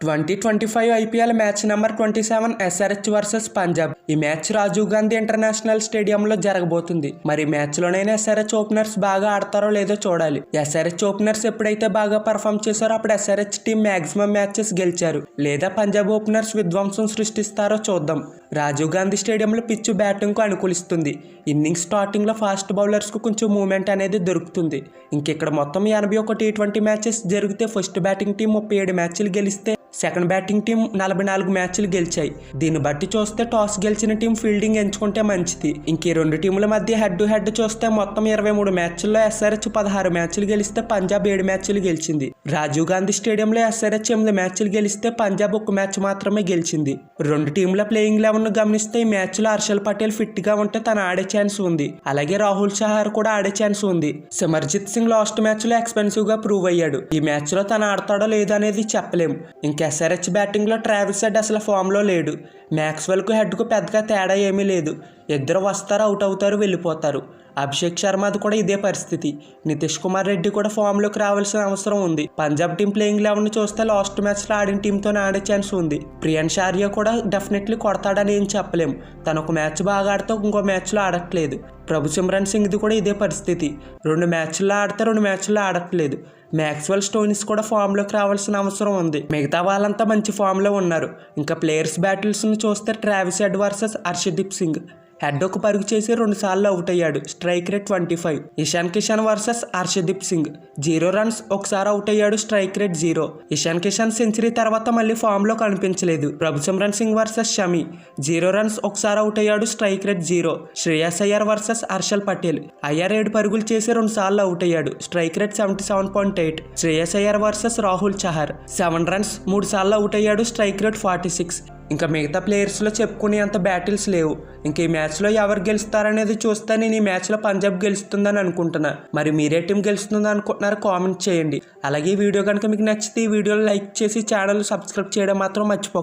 2025 IPL match number 27 SRH versus Punjab. ఈ match Rajiv Gandhi international స్టేడియంలో జరగబోతుంది. మరి మ్యాచ్ లోనైనా ఎస్ఆర్హెచ్ ఓపెనర్స్ బాగా ఆడతారో లేదో చూడాలి. ఎస్ఆర్హెచ్ ఓపెనర్స్ ఎప్పుడైతే బాగా పర్ఫామ్ చేశారో అప్పుడు ఎస్ఆర్హెచ్ టీం మాక్సిమం మ్యాచెస్ గెలిచారు. లేదా పంజాబ్ ఓపెనర్స్ విధ్వంసం సృష్టిస్తారో చూద్దాం. రాజీవ్ గాంధీ స్టేడియంలో పిచ్ బ్యాటింగ్ కు అనుకూలిస్తుంది. ఇన్నింగ్స్ స్టార్టింగ్ లో ఫాస్ట్ బౌలర్స్ కు కొంచెం మూవ్మెంట్ అనేది దొరుకుతుంది. ఇంకెక్కడ మొత్తం 81 T20 మ్యాచెస్ జరిగితే ఫస్ట్ బ్యాటింగ్ టీం 37 మ్యాచ్లు గెలిస్తే సెకండ్ బ్యాటింగ్ టీం 44 మ్యాచ్లు గెలిచాయి. దీన్ని బట్టి చూస్తే టాస్ గెలిచిన టీం ఫీల్డింగ్ ఎంచుకుంటే మంచిది. ఇంకే రెండు టీముల మధ్య హెడ్ టు హెడ్ చూస్తే మొత్తం 23 మ్యాచ్ల్లో ఎస్ఆర్హెచ్ 16 మ్యాచ్లు గెలిస్తే పంజాబ్ 7 మ్యాచ్లు గెలిచింది. రాజీవ్ గాంధీ స్టేడియంలో ఎస్ఆర్హెచ్ 8 మ్యాచ్లు గెలిస్తే పంజాబ్ 1 మ్యాచ్ మాత్రమే గెలిచింది. రెండు టీంల ప్లేయింగ్ 11 గమనిస్తే ఈ మ్యాచ్ లో హర్షల్ పటేల్ ఫిట్ గా ఉంటే తను ఆడే ఛాన్స్ ఉంది. అలాగే రాహుల్ చహార్ కూడా ఆడే ఛాన్స్ ఉంది. సిమర్జిత్ సింగ్ లాస్ట్ మ్యాచ్ లో ఎక్స్పెన్సివ్ గా ప్రూవ్ అయ్యాడు. ఈ మ్యాచ్ లో తను ఆడతాడో లేదో అనేది చెప్పలేం. ఇంకా ఎస్ఆర్హెచ్ బ్యాటింగ్ లో ట్రావిస్ హెడ్ అసలు ఫామ్ లో లేడు. మ్యాక్స్వెల్ కు హెడ్ కు పెద్దగా తేడా ఏమీ లేదు. ఇద్దరు వస్తారు, అవుట్ అవుతారు, వెళ్ళిపోతారు. అభిషేక్ శర్మది కూడా ఇదే పరిస్థితి. నితీష్ కుమార్ రెడ్డి కూడా ఫామ్ లోకి రావాల్సిన అవసరం ఉంది. పంజాబ్ టీం ప్లేయింగ్ 11 చూస్తే లాస్ట్ మ్యాచ్ లో ఆడిన టీంతో ఆడే ఛాన్స్ ఉంది. ప్రియాన్ షారియా కూడా డెఫినెట్లీ కొడతాడని ఏం చెప్పలేం. తను ఒక మ్యాచ్ బాగా ఆడితే ఇంకో మ్యాచ్ లో ఆడట్లేదు. ప్రభు సిమ్రన్ సింగ్ది కూడా ఇదే పరిస్థితి. 2 మ్యాచ్ల్లో ఆడితే 2 మ్యాచ్ల్లో ఆడట్లేదు. మ్యాక్స్వెల్ స్టోయినిస్ కూడా ఫామ్ లోకి రావాల్సిన అవసరం ఉంది. మిగతా వాళ్ళంతా మంచి ఫామ్ లో ఉన్నారు. ఇంకా ప్లేయర్స్ బ్యాటిల్స్ ను చూస్తే Travis head versus Harshdeep Singh. Head ఒక పరుగు చేసి 2 సార్లు అవుట్ అయ్యాడు. Strike rate 25. Ishan Kishan versus Harshdeep Singh 0 runs, ఒకసారి అవుట్ అయ్యాడు. Strike rate 0. Ishan Kishan century తర్వాత మళ్ళీ ఫామ్ లో కనిపించలేదు. ప్రభు సిమ్రన్ సింగ్ వర్సెస్ షమి 0 రన్స్, ఒకసారి అవుట్ అయ్యాడు. Strike rate 0. Shreyas Iyer versus Harshal Patel. Iyer 7 పరుగులు చేసి 2 సార్లు అవుట్ అయ్యాడు. Strike rate 77.8. Shreyas Iyer versus Rahul Chahar 7 runs, 3 సార్లు అవుట్ అయ్యాడు. Strike rate 46. ఇంకా మిగతా ప్లేయర్స్లో చెప్పుకునే అంత బ్యాటిల్స్ లేవు. ఇంక ఈ మ్యాచ్లో ఎవరు గెలుస్తారనేది చూస్తే నేను ఈ మ్యాచ్లో పంజాబ్ గెలుస్తుందని అనుకుంటున్నా. మరి మీరే టీం గెలుస్తుందని అనుకుంటున్నారో కామెంట్ చేయండి. అలాగే ఈ వీడియో కనుక మీకు నచ్చితే ఈ వీడియోలో లైక్ చేసి ఛానల్ సబ్స్క్రైబ్ చేయడం మాత్రం మర్చిపోకండి.